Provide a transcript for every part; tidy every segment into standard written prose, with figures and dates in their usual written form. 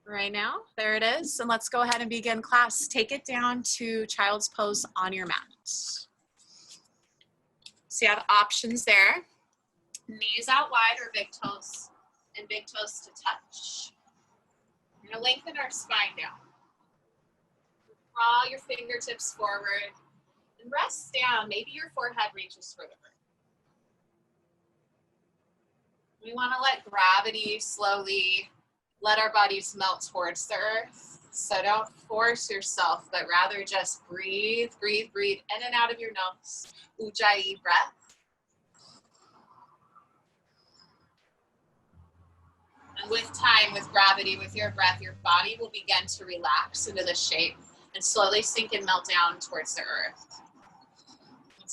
right now. There it is. And let's go ahead and begin class. Take it down to child's pose on your mat. So you have options there. Knees out wide or big toes and big toes to touch. We're going to lengthen our spine down. Draw your fingertips forward and rest down. Maybe your forehead reaches for the earth. We want to let gravity slowly let our bodies melt towards the earth. So don't force yourself, but rather just breathe, breathe, breathe in and out of your nose. Ujjayi breath. And with time, with gravity, with your breath, your body will begin to relax into the shape and slowly sink and melt down towards the earth.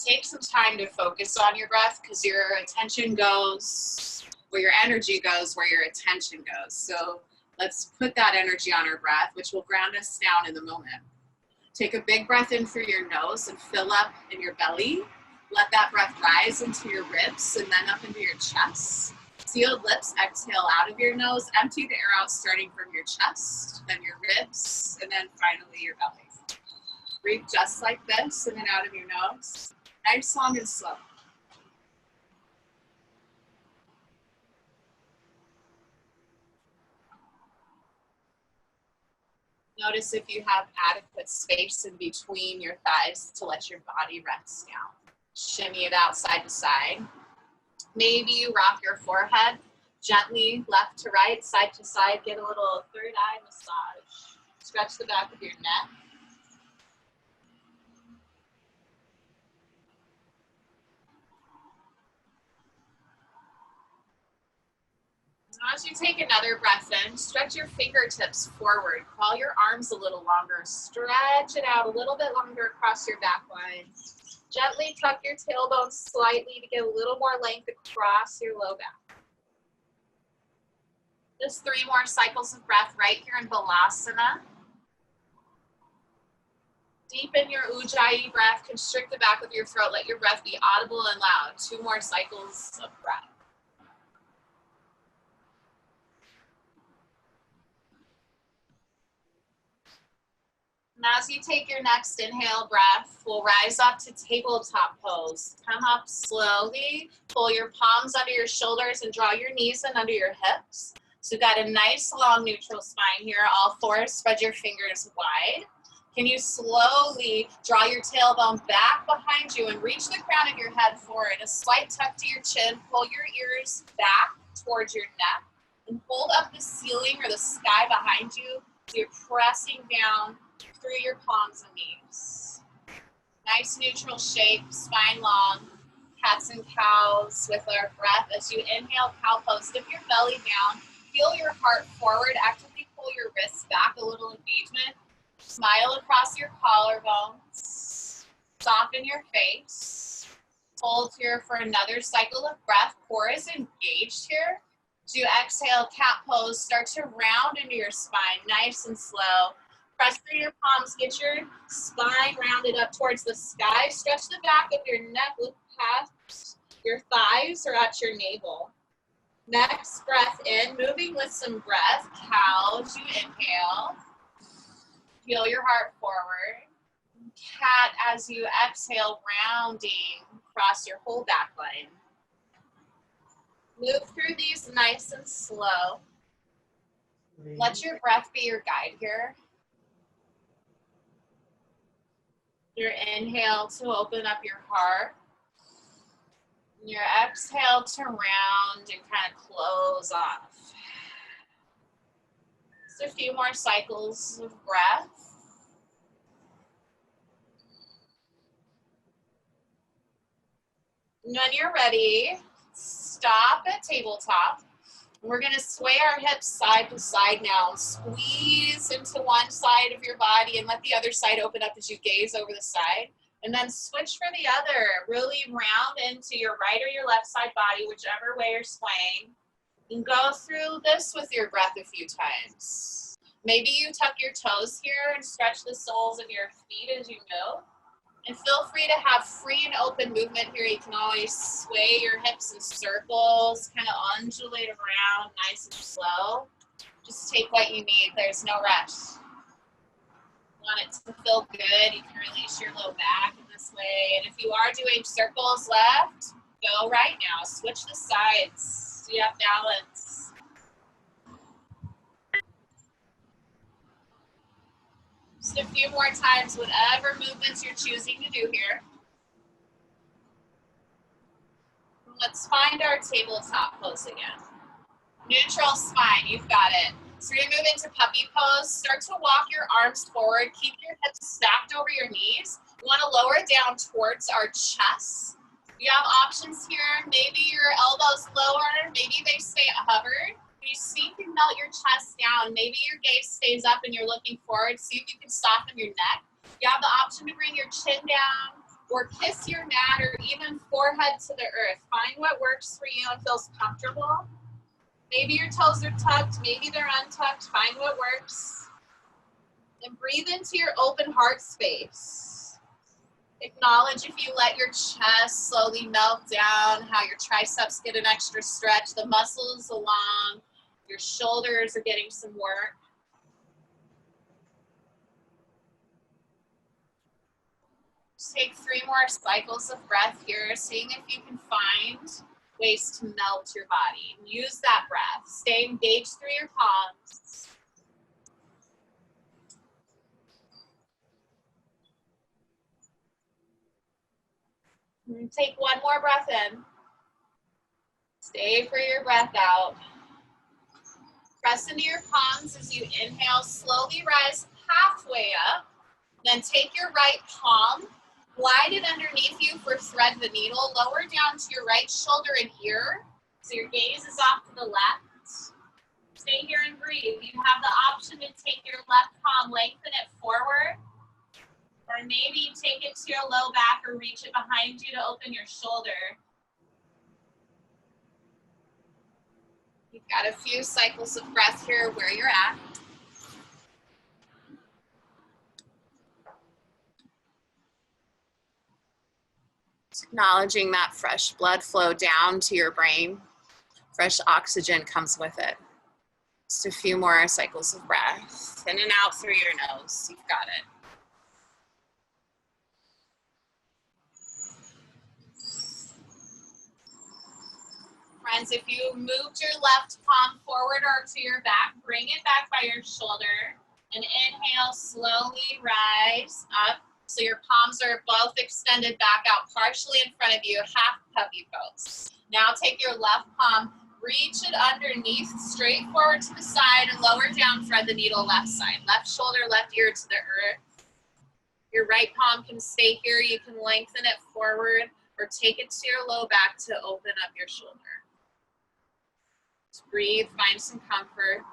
Take some time to focus on your breath because your attention goes where your energy goes, where your attention goes. So let's put that energy on our breath, which will ground us down in the moment. Take a big breath in through your nose and fill up in your belly. Let that breath rise into your ribs and then up into your chest. Sealed lips, exhale out of your nose. Empty the air out starting from your chest, then your ribs, and then finally your belly. Breathe just like this, in and out of your nose. Nice, long, and slow. Notice if you have adequate space in between your thighs to let your body rest down. Shimmy it out side to side. Maybe you rock your forehead gently left to right, side to side. Get a little third eye massage. Stretch the back of your neck. As you take another breath in, stretch your fingertips forward. Crawl your arms a little longer. Stretch it out a little bit longer across your back line. Gently tuck your tailbone slightly to get a little more length across your low back. Just 3 more cycles of breath right here in Balasana. Deepen your Ujjayi breath. Constrict the back of your throat. Let your breath be audible and loud. 2 more cycles of breath. And as you take your next inhale breath, we'll rise up to tabletop pose. Come up slowly, pull your palms under your shoulders and draw your knees in under your hips. So you've got a nice long neutral spine here. All 4, spread your fingers wide. Can you slowly draw your tailbone back behind you and reach the crown of your head forward? A slight tuck to your chin, pull your ears back towards your neck and hold up the ceiling or the sky behind you. So you're pressing down through your palms and knees. Nice neutral shape, spine long, cats and cows with our breath. As you inhale, cow pose, dip your belly down, feel your heart forward, actively pull your wrists back, a little engagement. Smile across your collarbones, soften your face. Hold here for another cycle of breath. Core is engaged here. As you exhale, cat pose, start to round into your spine, nice and slow. Press through your palms, get your spine rounded up towards the sky. Stretch the back of your neck, look past your thighs or at your navel. Next breath in, moving with some breath. Cow as you inhale. Feel your heart forward. Cat as you exhale, rounding across your whole back line. Move through these nice and slow. Let your breath be your guide here. Your inhale to open up your heart. Your exhale to round and kind of close off. Just a few more cycles of breath. And when you're ready, stop at tabletop. We're going to sway our hips side to side now. Squeeze into one side of your body and let the other side open up as you gaze over the side. And then switch for the other. Really round into your right or your left side body, whichever way you're swaying. And go through this with your breath a few times. Maybe you tuck your toes here and stretch the soles of your feet as you move. And feel free to have free and open movement here. You can always sway your hips in circles, kind of undulate around nice and slow. Just take what you need. There's no rush. Want it to feel good, you can release your low back in this way. And if you are doing circles left, go right now. Switch the sides so you have balance. Just a few more times, whatever movements you're choosing to do here. Let's find our tabletop pose again. Neutral spine, you've got it. So you're gonna move into puppy pose. Start to walk your arms forward. Keep your hips stacked over your knees. You wanna lower down towards our chest. You have options here. Maybe your elbows lower, maybe they stay hovered. You see you can melt your chest down. Maybe your gaze stays up and you're looking forward. See if you can soften your neck. You have the option to bring your chin down or kiss your mat or even forehead to the earth. Find what works for you and feels comfortable. Maybe your toes are tucked, maybe they're untucked. Find what works. And breathe into your open heart space. Acknowledge if you let your chest slowly melt down, how your triceps get an extra stretch, the muscles along, your shoulders are getting some work. Just take 3 more cycles of breath here, seeing if you can find ways to melt your body. Use that breath. Stay engaged through your palms. And take 1 more breath in. Stay for your breath out. Press into your palms as you inhale. Slowly rise halfway up. Then take your right palm, glide it underneath you for thread the needle. Lower down to your right shoulder and ear. So your gaze is off to the left. Stay here and breathe. You have the option to take your left palm, lengthen it forward, or maybe take it to your low back or reach it behind you to open your shoulder. You've got a few cycles of breath here where you're at. Just acknowledging that fresh blood flow down to your brain. Fresh oxygen comes with it. Just a few more cycles of breath. In and out through your nose. You've got it. Friends, if you moved your left palm forward or to your back, bring it back by your shoulder. And inhale, slowly rise up. So your palms are both extended back out, partially in front of you, half puppy pose. Now take your left palm, reach it underneath, straight forward to the side, and lower down, thread the needle left side. Left shoulder, left ear to the earth. Your right palm can stay here. You can lengthen it forward or take it to your low back to open up your shoulder. Just breathe, find some comfort.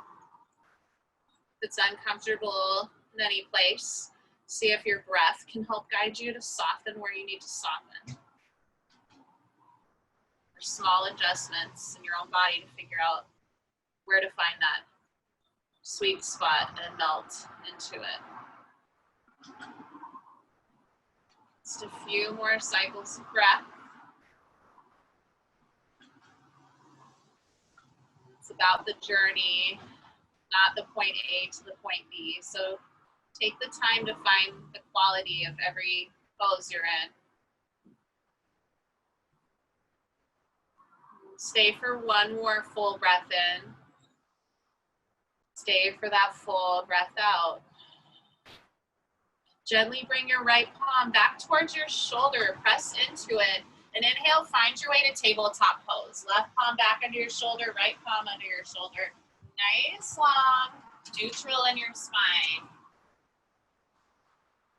If it's uncomfortable in any place, see if your breath can help guide you to soften where you need to soften. Or small adjustments in your own body to figure out where to find that sweet spot and melt into it. Just a few more cycles of breath. It's about the journey, not the point A to the point B. So take the time to find the quality of every pose you're in. Stay for 1 more full breath in. Stay for that full breath out. Gently bring your right palm back towards your shoulder. Press into it. And inhale, find your way to tabletop pose. Left palm back under your shoulder, right palm under your shoulder. Nice, long, neutral in your spine.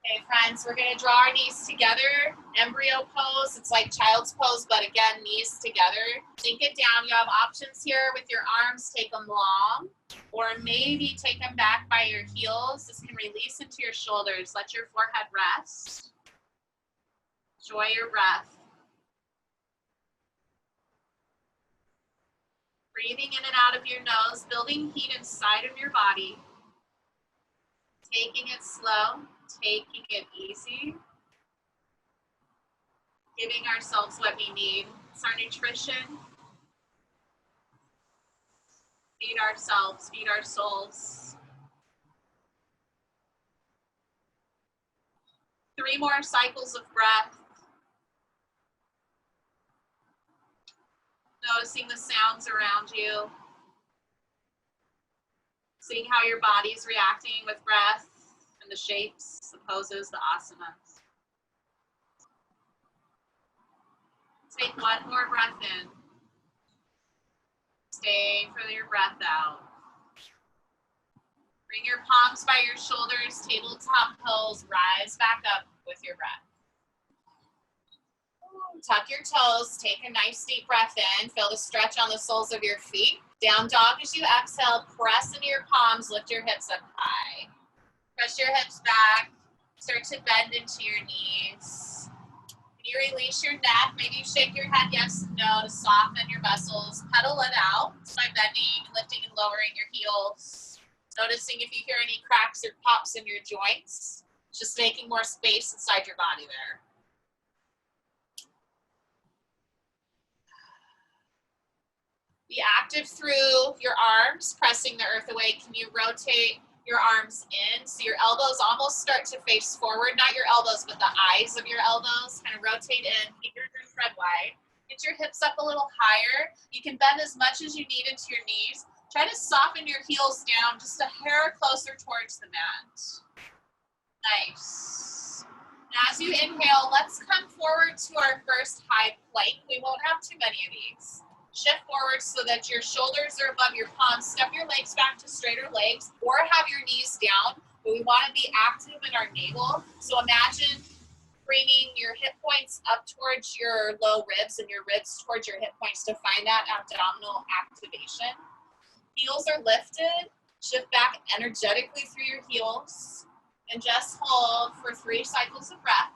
Okay, friends, we're gonna draw our knees together. Embryo pose, it's like child's pose, but again, knees together. Sink it down. You have options here with your arms. Take them long, or maybe take them back by your heels. This can release into your shoulders. Let your forehead rest. Enjoy your breath. Breathing in and out of your nose, building heat inside of your body. Taking it slow, taking it easy. Giving ourselves what we need. It's our nutrition. Feed ourselves, feed our souls. 3 more cycles of breath. Noticing the sounds around you. Seeing how your body's reacting with breath and the shapes, the poses, the asanas. Take 1 more breath in. Stay for your breath out. Bring your palms by your shoulders, tabletop pose, rise back up with your breath. Tuck your toes, take a nice deep breath in, feel the stretch on the soles of your feet. Down dog as you exhale, press into your palms, lift your hips up high. Press your hips back, start to bend into your knees. When you release your neck, maybe you shake your head yes and no to soften your muscles. Pedal it out by bending, lifting and lowering your heels. Noticing if you hear any cracks or pops in your joints. Just making more space inside your body there. Be active through your arms, pressing the earth away. Can you rotate your arms in so your elbows almost start to face forward? Not your elbows, but the eyes of your elbows. Kind of rotate in, keep your tread wide. Get your hips up a little higher. You can bend as much as you need into your knees. Try to soften your heels down just a hair closer towards the mat. Nice. Now as you inhale, let's come forward to our first high plank. We won't have too many of these. Shift forward so that your shoulders are above your palms. Step your legs back to straighter legs or have your knees down. But we want to be active in our navel. So imagine bringing your hip points up towards your low ribs and your ribs towards your hip points to find that abdominal activation. Heels are lifted. Shift back energetically through your heels. And just hold for 3 cycles of breath.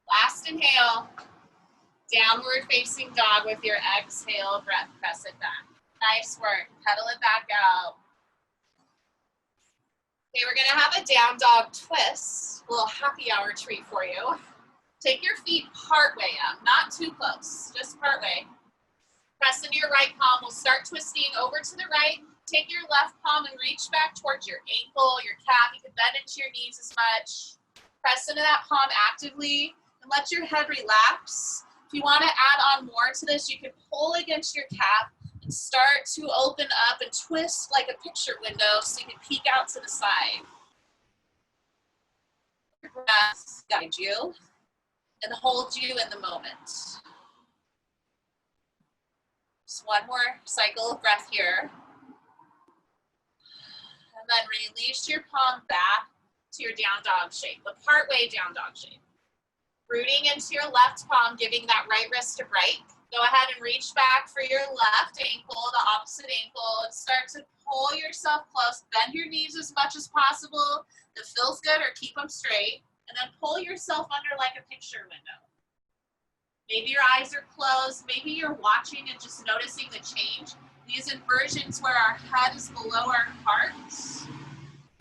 Last inhale. Downward facing dog with your exhale breath. Press it back. Nice work. Pedal it back out. Okay, we're going to have a down dog twist. A little happy hour treat for you. Take your feet part way up. Not too close. Just part way. Press into your right palm. We'll start twisting over to the right. Take your left palm and reach back towards your ankle, your calf. You can bend into your knees as much. Press into that palm actively and let your head relax. If you want to add on more to this, you can pull against your calf and start to open up and twist like a picture window so you can peek out to the side. Your breath guide you and hold you in the moment. Just 1 more cycle of breath here. And then release your palm back to your down dog shape, the part way down dog shape. Rooting into your left palm, giving that right wrist a break. Go ahead and reach back for your left ankle, the opposite ankle, and start to pull yourself close. Bend your knees as much as possible. If it feels good, or keep them straight. And then pull yourself under like a picture window. Maybe your eyes are closed. Maybe you're watching and just noticing the change. These inversions where our head is below our heart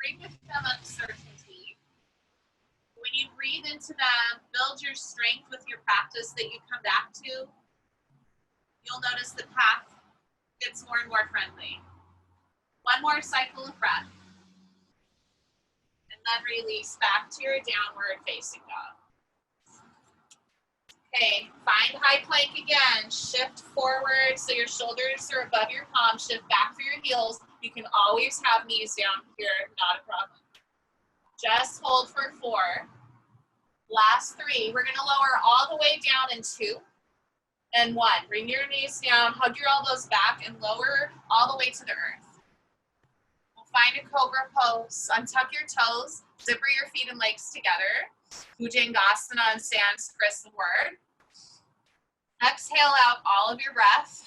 bring with them uncertainty. When you breathe into them, build your strength with your practice that you come back to. You'll notice the path gets more and more friendly. 1 more cycle of breath. And then release back to your downward facing dog. Okay, find high plank again. Shift forward so your shoulders are above your palms. Shift back through your heels. You can always have knees down here, not a problem. Just hold for 4. Last 3. We're going to lower all the way down in 2 and 1. Bring your knees down, hug your elbows back, and lower all the way to the earth. We'll find a cobra pose. Untuck your toes. Zipper your feet and legs together. Bhujangasana in Sanskrit the word. Exhale out all of your breath.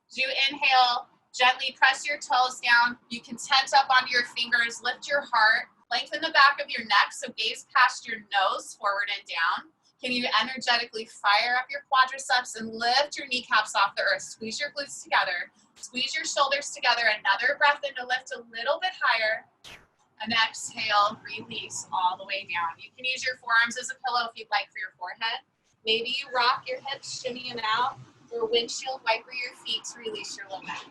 As you inhale, gently press your toes down. You can tent up onto your fingers. Lift your heart. Lengthen the back of your neck, so gaze past your nose, forward and down. Can you energetically fire up your quadriceps and lift your kneecaps off the earth? Squeeze your glutes together. Squeeze your shoulders together. Another breath in to lift a little bit higher. And exhale, release all the way down. You can use your forearms as a pillow if you'd like for your forehead. Maybe you rock your hips, shimmying out. or windshield wiper your feet to release your low back.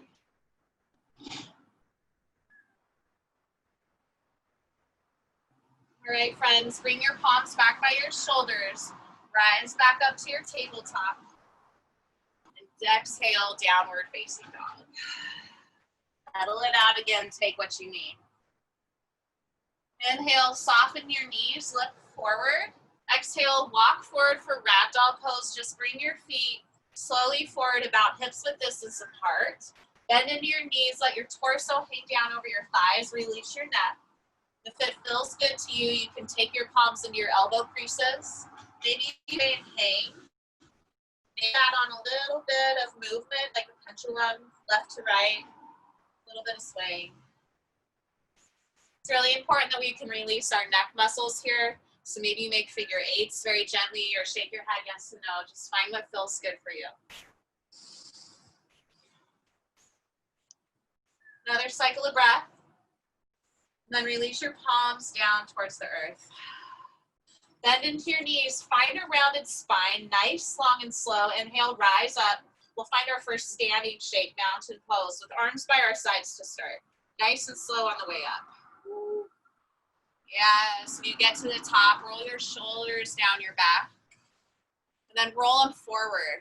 All right, friends, bring your palms back by your shoulders. Rise back up to your tabletop. And exhale, downward facing dog. Pedal it out again, take what you need. Inhale, soften your knees, lift forward. Exhale, walk forward for ragdoll pose. Just bring your feet slowly forward, about hips width distance apart. Bend into your knees, let your torso hang down over your thighs, release your neck. If it feels good to you, you can take your palms into your elbow creases. Maybe you can hang. Maybe add on a little bit of movement, like a pendulum, left to right, a little bit of swaying. It's really important that we can release our neck muscles here. So maybe you make figure eights very gently or shake your head yes and no. Just find what feels good for you. Another cycle of breath. And then release your palms down towards the earth. Bend into your knees. Find a rounded spine. Nice, long, and slow. Inhale, rise up. We'll find our first standing shape, mountain pose, with arms by our sides to start. Nice and slow on the way up. Yes, when you get to the top, roll your shoulders down your back. And then roll them forward.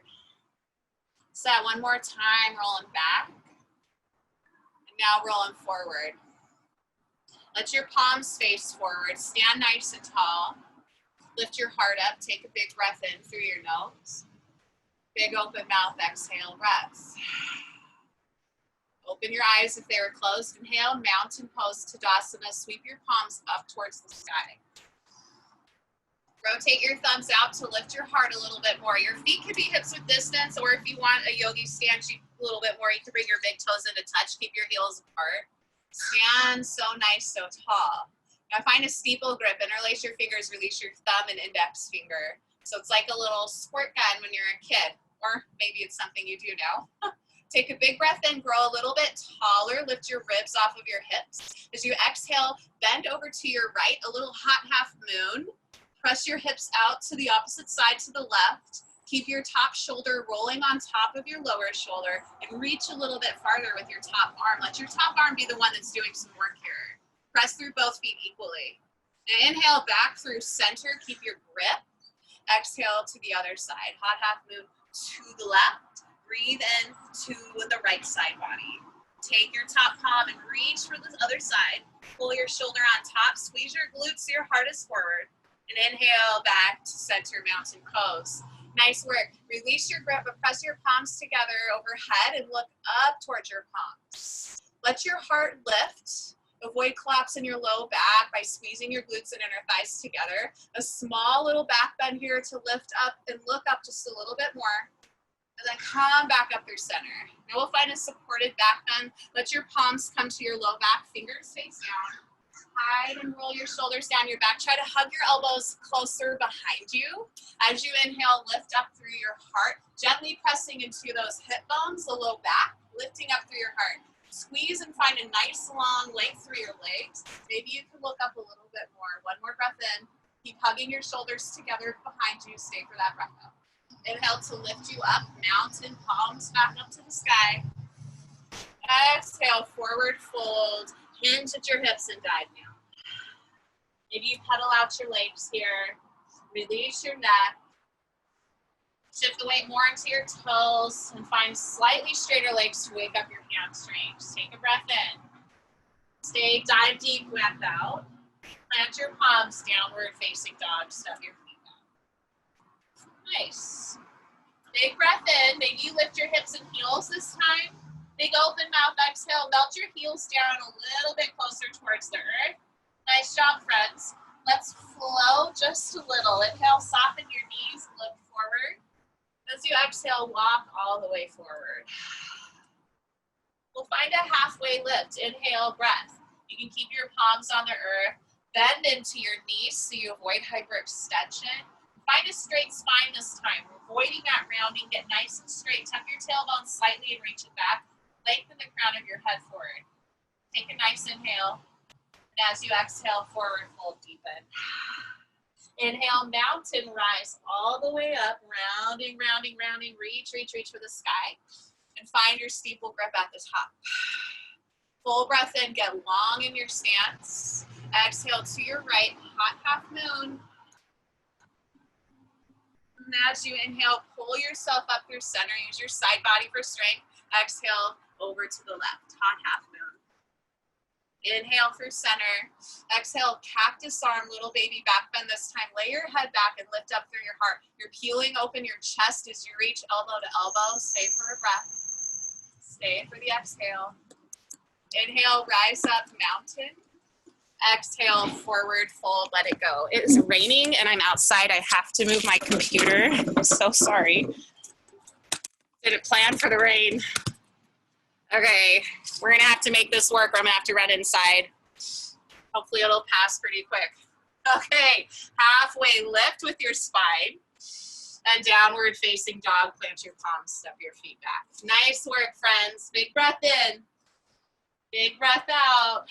So that one more time, roll them back. And now roll them forward. Let your palms face forward. Stand nice and tall. Lift your heart up. Take a big breath in through your nose. Big open mouth, exhale, breath. Open your eyes if they were closed. Inhale, mountain pose, Tadasana. Sweep your palms up towards the sky. Rotate your thumbs out to lift your heart a little bit more. Your feet could be hips width distance, or if you want a yogi stand a little bit more, you can bring your big toes into touch. Keep your heels apart. Stand so nice, so tall. Now find a steeple grip. Interlace your fingers, release your thumb and index finger. So it's like a little squirt gun when you're a kid, or maybe it's something you do now. Take a big breath in, grow a little bit taller, lift your ribs off of your hips. As you exhale, bend over to your right, a little hot half moon. Press your hips out to the opposite side to the left. Keep your top shoulder rolling on top of your lower shoulder and reach a little bit farther with your top arm. Let your top arm be the one that's doing some work here. Press through both feet equally. Now inhale back through center, keep your grip. Exhale to the other side. Hot half moon to the left. Breathe in to the right side body. Take your top palm and reach for the other side. Pull your shoulder on top, squeeze your glutes so your heart is forward. And inhale back to center mountain pose. Nice work. Release your grip, but press your palms together overhead and look up towards your palms. Let your heart lift. Avoid collapse in your low back by squeezing your glutes and inner thighs together. A small little back bend here to lift up and look up just a little bit more. And then come back up through center. Now we'll find a supported back bend. Let your palms come to your low back, fingers face down. Hide and roll your shoulders down your back. Try to hug your elbows closer behind you. As you inhale, lift up through your heart, gently pressing into those hip bones, the low back, lifting up through your heart. Squeeze and find a nice long length through your legs. Maybe you can look up a little bit more. One more breath in. Keep hugging your shoulders together behind you. Stay for that breath out. Inhale to lift you up, mountain, palms back up to the sky. Exhale, forward fold, hinge at your hips and dive down. Maybe you pedal out your legs here, release your neck. Shift the weight more into your toes and find slightly straighter legs to wake up your hamstrings. Take a breath in. Stay, dive deep, breath out. Plant your palms, downward facing dog, step your feet out. Nice. Big breath in. Maybe you lift your hips and heels this time. Big open mouth, exhale. Melt your heels down a little bit closer towards the earth. Nice job, friends. Let's flow just a little. Inhale, soften your knees, look forward. As you exhale, walk all the way forward. We'll find a halfway lift. Inhale, breath. You can keep your palms on the earth. Bend into your knees so you avoid hyperextension. Find a straight spine this time. Avoiding that rounding. Get nice and straight. Tuck your tailbone slightly and reach it back. Lengthen the crown of your head forward. Take a nice inhale. And as you exhale, forward fold, deepen. Inhale, mountain rise all the way up, rounding, rounding, rounding, reach, reach, reach for the sky. And find your steeple grip at the top. Full breath in, get long in your stance. Exhale to your right, hot half moon. And as you inhale, pull yourself up through center. Use your side body for strength. Exhale over to the left, hot half moon. Inhale through center. Exhale, cactus arm, little baby back bend this time. Lay your head back and lift up through your heart. You're peeling open your chest as you reach elbow to elbow. Stay for a breath. Stay for the exhale. Inhale, rise up, mountain. Exhale, forward fold, let it go. It is raining and I'm outside. I have to move my computer. I'm so sorry. Didn't plan for the rain. Okay, we're gonna have to make this work or I'm gonna have to run inside. Hopefully it'll pass pretty quick. Okay, halfway lift with your spine and downward facing dog, plant your palms, step your feet back. Nice work, friends. Big breath in, big breath out.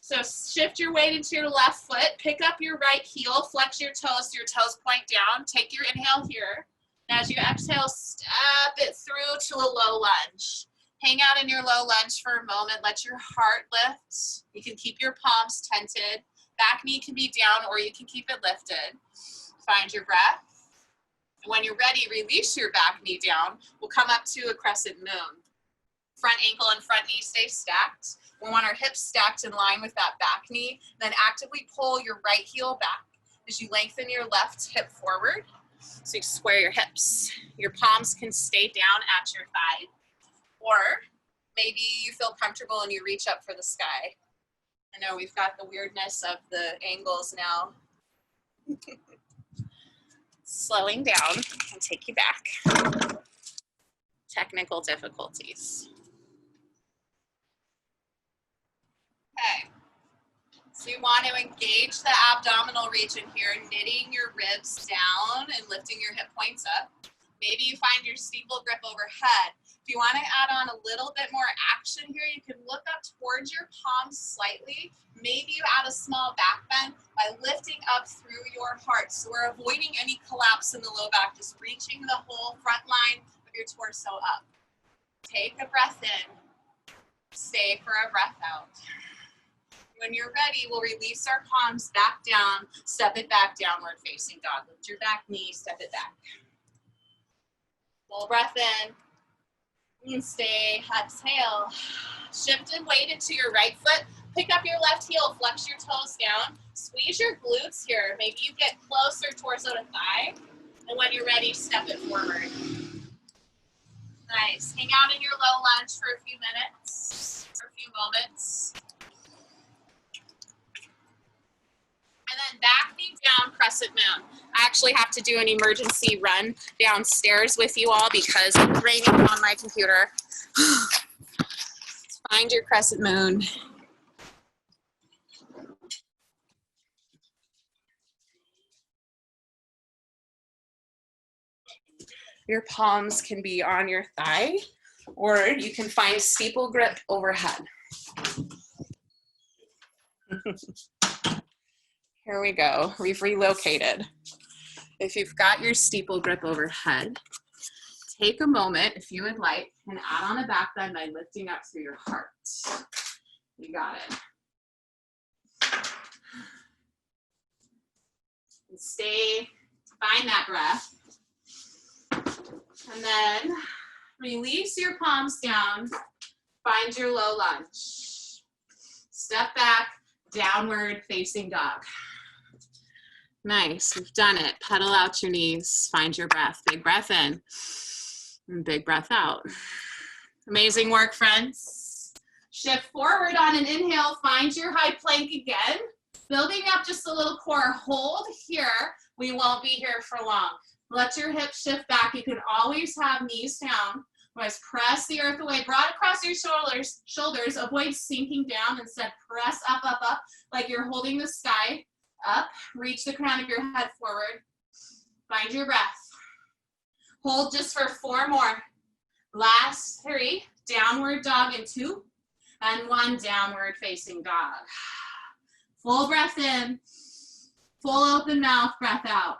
So shift your weight into your left foot, pick up your right heel, flex your toes point down, take your inhale here. And as you exhale, step it through to a low lunge. Hang out in your low lunge for a moment. Let your heart lift. You can keep your palms tented. Back knee can be down or you can keep it lifted. Find your breath. And when you're ready, release your back knee down. We'll come up to a crescent moon. Front ankle and front knee stay stacked. We want our hips stacked in line with that back knee. Then actively pull your right heel back as you lengthen your left hip forward. So you square your hips. Your palms can stay down at your thigh. Or maybe you feel comfortable and you reach up for the sky. I know we've got the weirdness of the angles now. Slowing down, I'll take you back. Technical difficulties. Okay. So you want to engage the abdominal region here, knitting your ribs down and lifting your hip points up. Maybe you find your steeple grip overhead. If you want to add on a little bit more action here, you can look up towards your palms slightly. Maybe you add a small back bend by lifting up through your heart. So we're avoiding any collapse in the low back, just reaching the whole front line of your torso up. Take a breath in. Stay for a breath out. When you're ready, we'll release our palms back down, step it back, downward facing dog. Lift your back knee, step it back. Full breath in. And stay, exhale. Shift and weight into your right foot. Pick up your left heel, flex your toes down. Squeeze your glutes here. Maybe you get closer torso to thigh. And when you're ready, step it forward. Nice. Hang out in your low lunge for a few minutes, for a few moments. And then back knee down, crescent moon. I actually have to do an emergency run downstairs with you all because it's raining on my computer. Find your crescent moon. Your palms can be on your thigh, or you can find steeple grip overhead. Here we go, we've relocated. If you've got your steeple grip overhead, take a moment, if you would like, and add on a back bend by lifting up through your heart. You got it. And stay, find that breath. And then release your palms down, find your low lunge. Step back, downward facing dog. Nice, you've done it. Pedal out your knees, find your breath. Big breath in, and big breath out. Amazing work, friends. Shift forward on an inhale, find your high plank again. Building up just a little core, hold here. We won't be here for long. Let your hips shift back. You can always have knees down. Otherwise, press the earth away, broad across your shoulders. Avoid sinking down. Instead, press up, up, up, like you're holding the sky up. Reach the crown of your head forward. Find your breath. Hold just for 4 more. Last 3, downward dog in 2, and 1 downward facing dog. Full breath in. Full open mouth, breath out.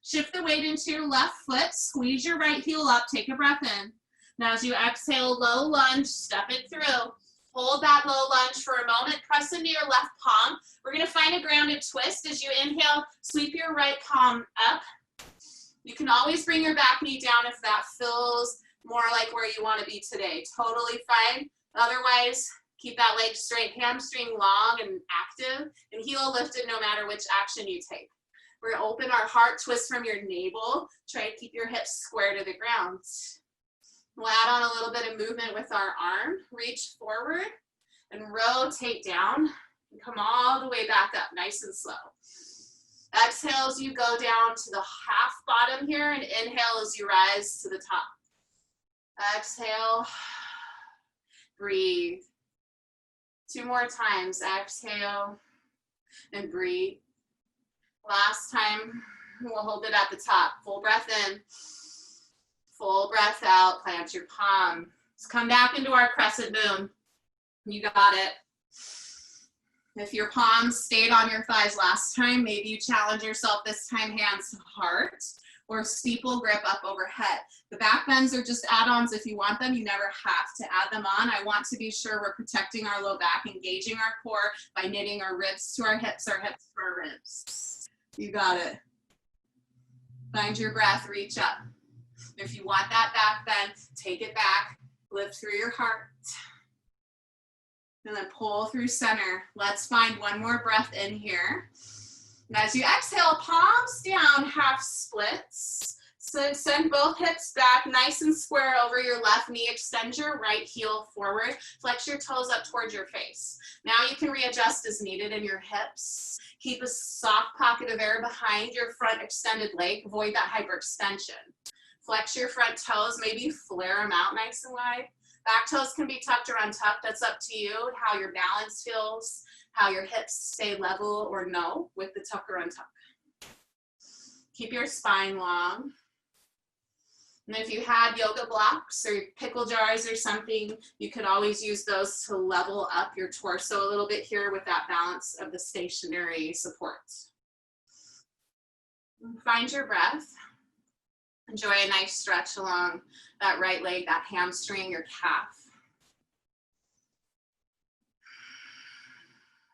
Shift the weight into your left foot, squeeze your right heel up, take a breath in. Now as you exhale, low lunge, step it through. Hold that low lunge for a moment, press into your left palm. We're gonna find a grounded twist. As you inhale, sweep your right palm up. You can always bring your back knee down if that feels more like where you wanna be today. Totally fine. Otherwise, keep that leg straight, hamstring long and active, and heel lifted no matter which action you take. We're gonna open our heart, twist from your navel. Try to keep your hips square to the ground. We'll add on a little bit of movement with our arm. Reach forward and rotate down and come all the way back up, nice and slow. Exhale as you go down to the half bottom here, and inhale as you rise to the top. Exhale, breathe. 2 more times, exhale and breathe. Last time, we'll hold it at the top. Full breath in, full breath out, plant your palm. Let's come back into our crescent moon. You got it. If your palms stayed on your thighs last time, maybe you challenge yourself this time, hands to heart, or steeple grip up overhead. The back bends are just add-ons if you want them. You never have to add them on. I want to be sure we're protecting our low back, engaging our core by knitting our ribs to our hips to our ribs. You got it. Find your breath, reach up. If you want that back bend, take it back, lift through your heart, and then pull through center. Let's find one more breath in here. And as you exhale, palms down, half splits. So send both hips back, nice and square over your left knee. Extend your right heel forward. Flex your toes up towards your face. Now you can readjust as needed in your hips. Keep a soft pocket of air behind your front extended leg. Avoid that hyperextension. Flex your front toes, maybe flare them out nice and wide. Back toes can be tucked or untucked. That's up to you, how your balance feels, how your hips stay level or no with the tuck or untuck. Keep your spine long. And if you had yoga blocks or pickle jars or something, you could always use those to level up your torso a little bit here with that balance of the stationary support. Find your breath. Enjoy a nice stretch along that right leg, that hamstring, your calf.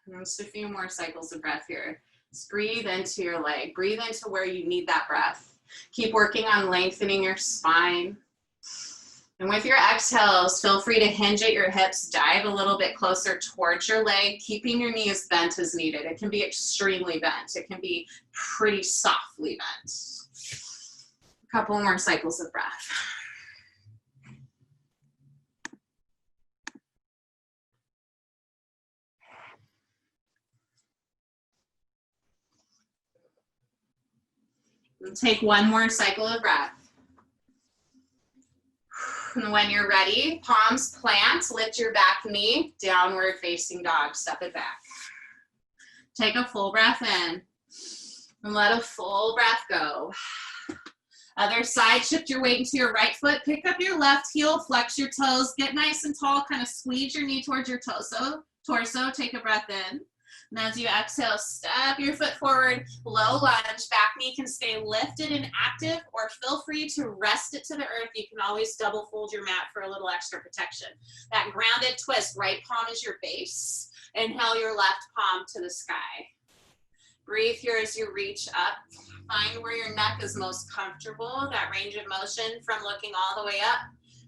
And just a few more cycles of breath here. Just breathe into your leg. Breathe into where you need that breath. Keep working on lengthening your spine. And with your exhales, feel free to hinge at your hips, dive a little bit closer towards your leg, keeping your knees bent as needed. It can be extremely bent. It can be pretty softly bent. A couple more cycles of breath. And take one more cycle of breath. And when you're ready, palms plant, lift your back knee, downward facing dog, step it back. Take a full breath in and let a full breath go. Other side, shift your weight into your right foot, pick up your left heel, flex your toes, get nice and tall, kind of squeeze your knee towards your torso, take a breath in. And as you exhale, step your foot forward, low lunge, back knee can stay lifted and active, or feel free to rest it to the earth. You can always double fold your mat for a little extra protection. That grounded twist, right palm is your base. Inhale your left palm to the sky. Breathe here as you reach up. Find where your neck is most comfortable, that range of motion from looking all the way up,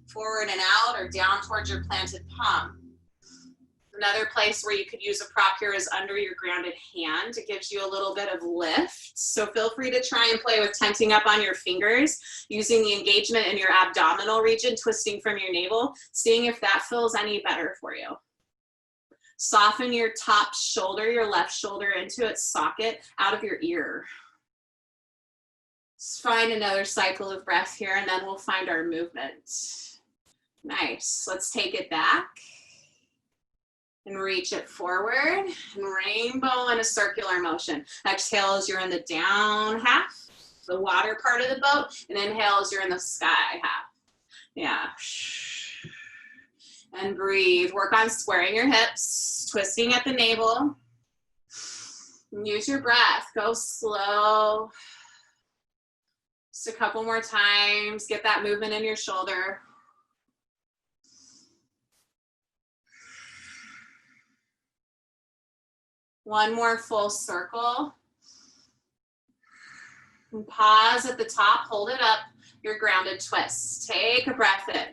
forward and out, or down towards your planted palm. Another place where you could use a prop here is under your grounded hand. It gives you a little bit of lift. So feel free to try and play with tensing up on your fingers, using the engagement in your abdominal region, twisting from your navel, seeing if that feels any better for you. Soften your top shoulder, your left shoulder into its socket out of your ear. Let's find another cycle of breath here, and then we'll find our movement. Nice. Let's take it back. And reach it forward, and rainbow in a circular motion. Exhale as you're in the down half, the water part of the boat, and inhale as you're in the sky half. Yeah. And breathe. Work on squaring your hips, twisting at the navel. Use your breath. Go slow. Just a couple more times. Get that movement in your shoulder. One more full circle. And pause at the top. Hold it up. Your grounded twist. Take a breath in.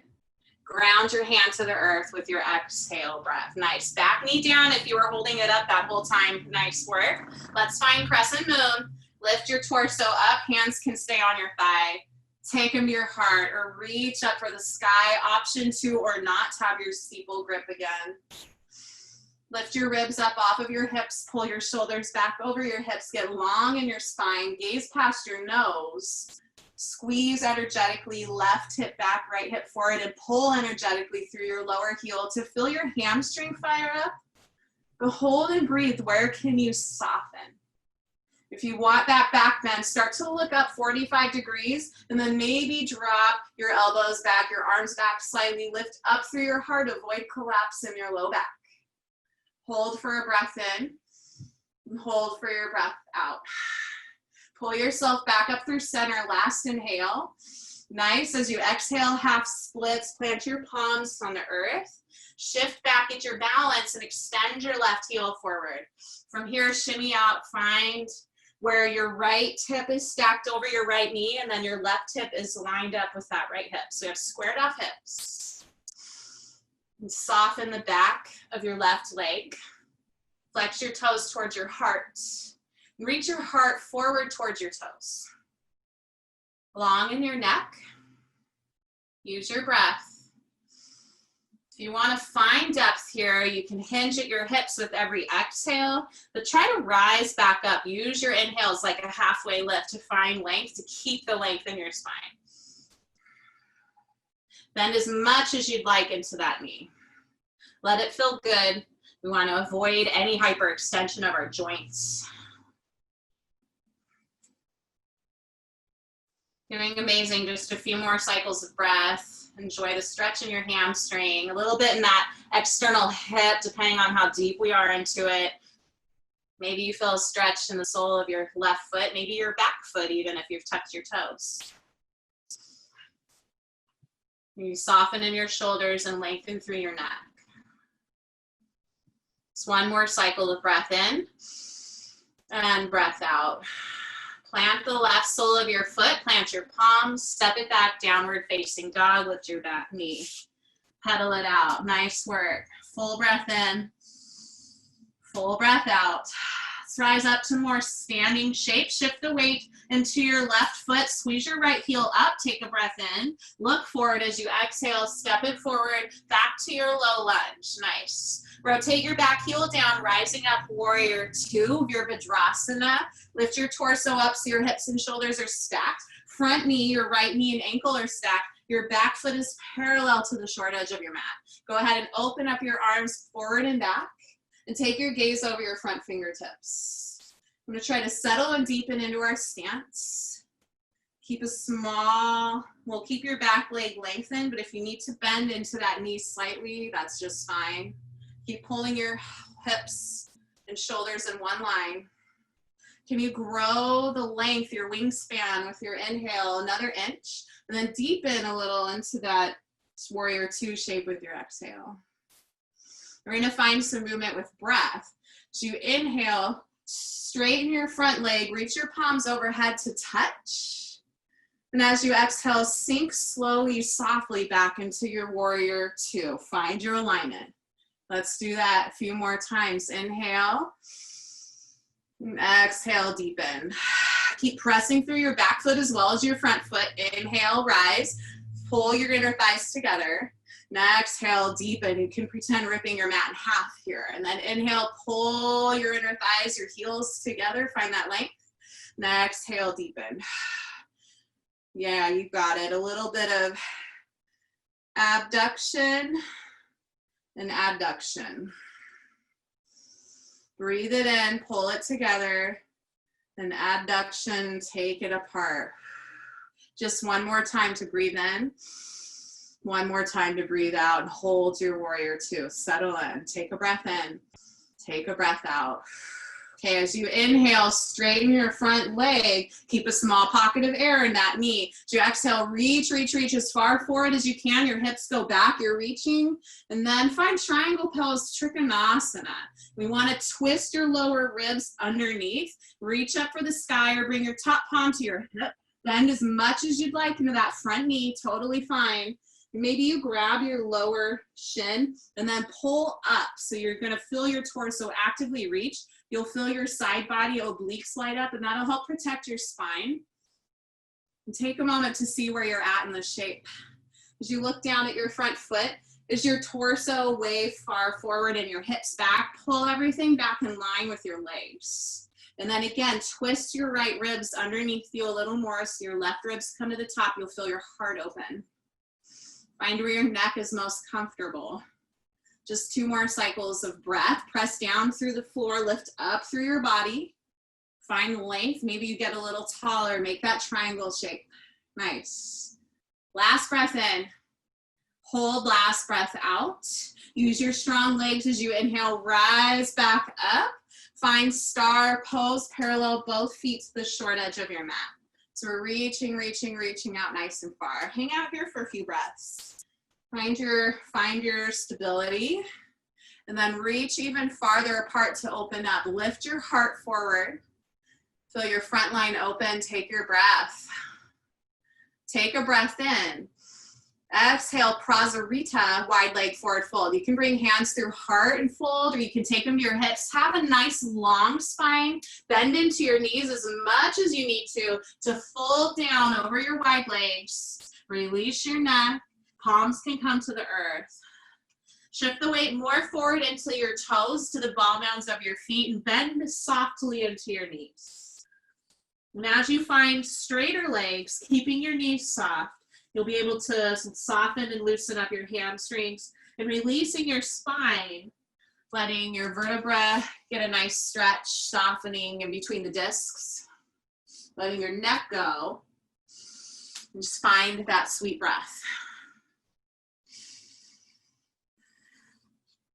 Ground your hand to the earth with your exhale breath. Nice. Back knee down if you were holding it up that whole time. Nice work. Let's find crescent moon. Lift your torso up. Hands can stay on your thigh. Take them to your heart or reach up for the sky. Option 2 or not. Have your steeple grip again. Lift your ribs up off of your hips. Pull your shoulders back over your hips. Get long in your spine. Gaze past your nose. Squeeze energetically, left hip back, right hip forward, and pull energetically through your lower heel to feel your hamstring fire up. But hold and breathe. Where can you soften? If you want that back bend, start to look up 45 degrees, and then maybe drop your elbows back, your arms back slightly. Lift up through your heart. Avoid collapse in your low back. Hold for a breath in, and hold for your breath out. Pull yourself back up through center. Last inhale. Nice. As you exhale, half splits. Plant your palms on the earth. Shift back, get your balance, and extend your left heel forward. From here, shimmy out. Find where your right hip is stacked over your right knee, and then your left hip is lined up with that right hip. So you have squared off hips. And soften the back of your left leg. Flex your toes towards your heart. Reach your heart forward towards your toes. Long in your neck. Use your breath. If you want to find depth here, you can hinge at your hips with every exhale, but try to rise back up. Use your inhales like a halfway lift to find length, to keep the length in your spine. Bend as much as you'd like into that knee. Let it feel good. We want to avoid any hyperextension of our joints. Doing amazing. Just a few more cycles of breath. Enjoy the stretch in your hamstring, a little bit in that external hip, depending on how deep we are into it. Maybe you feel a stretch in the sole of your left foot, maybe your back foot, even if you've tucked your toes. You soften in your shoulders and lengthen through your neck. Just one more cycle of breath in and breath out. Plant the left sole of your foot, plant your palms, step it back, downward facing dog, lift your back knee. Pedal it out, nice work. Full breath in, full breath out. Let's rise up to more standing shape. Shift the weight into your left foot, squeeze your right heel up, take a breath in. Look forward as you exhale, step it forward, back to your low lunge, nice. Rotate your back heel down, rising up, warrior 2, Virabhadrasana. Lift your torso up so your hips and shoulders are stacked. Front knee, your right knee and ankle are stacked. Your back foot is parallel to the short edge of your mat. Go ahead and open up your arms forward and back and take your gaze over your front fingertips. I'm gonna try to settle and deepen into our stance. Keep a small, we'll keep your back leg lengthened, but if you need to bend into that knee slightly, that's just fine. Keep pulling your hips and shoulders in one line. Can you grow the length, your wingspan with your inhale another inch, and then deepen a little into that warrior 2 shape with your exhale. We're gonna find some movement with breath. So you inhale, straighten your front leg, reach your palms overhead to touch. And as you exhale, sink slowly, softly back into your warrior 2. Find your alignment. Let's do that a few more times. Inhale, and exhale, deepen. Keep pressing through your back foot as well as your front foot. Inhale, rise, pull your inner thighs together. Now exhale, deepen. You can pretend ripping your mat in half here. And then inhale, pull your inner thighs, your heels together, find that length. Now exhale, deepen. Yeah, you got it. A little bit of abduction and adduction. Breathe it in, pull it together, and adduction, take it apart. Just one more time to breathe in. One more time to breathe out and hold your warrior 2. Settle in, take a breath in, take a breath out. Okay, as you inhale, straighten your front leg. Keep a small pocket of air in that knee. As you exhale, reach, reach, reach as far forward as you can. Your hips go back, you're reaching. And then find triangle pose, Trikonasana. We want to twist your lower ribs underneath. Reach up for the sky or bring your top palm to your hip. Bend as much as you'd like into that front knee, totally fine. Maybe you grab your lower shin and then pull up. So you're gonna feel your torso actively reach. You'll feel your side body obliques light up, and that'll help protect your spine. And take a moment to see where you're at in the shape. As you look down at your front foot, is your torso way far forward and your hips back? Pull everything back in line with your legs. And then again, twist your right ribs underneath you a little more so your left ribs come to the top. You'll feel your heart open. Find where your neck is most comfortable. Just 2 more cycles of breath. Press down through the floor, lift up through your body. Find length. Maybe you get a little taller. Make that triangle shape. Nice. Last breath in. Hold last breath out. Use your strong legs as you inhale, rise back up. Find star pose, parallel both feet to the short edge of your mat. So we're reaching, reaching, reaching out nice and far. Hang out here for a few breaths. Find your stability, and then reach even farther apart to open up. Lift your heart forward. Feel your front line open. Take your breath. Take a breath in. Exhale, Prasarita, wide leg forward fold. You can bring hands through heart and fold, or you can take them to your hips. Have a nice long spine. Bend into your knees as much as you need to fold down over your wide legs. Release your neck. Palms can come to the earth. Shift the weight more forward into your toes, to the ball mounds of your feet, and bend softly into your knees. And as you find straighter legs, keeping your knees soft, you'll be able to soften and loosen up your hamstrings and releasing your spine, letting your vertebra get a nice stretch, softening in between the discs, letting your neck go, and just find that sweet breath.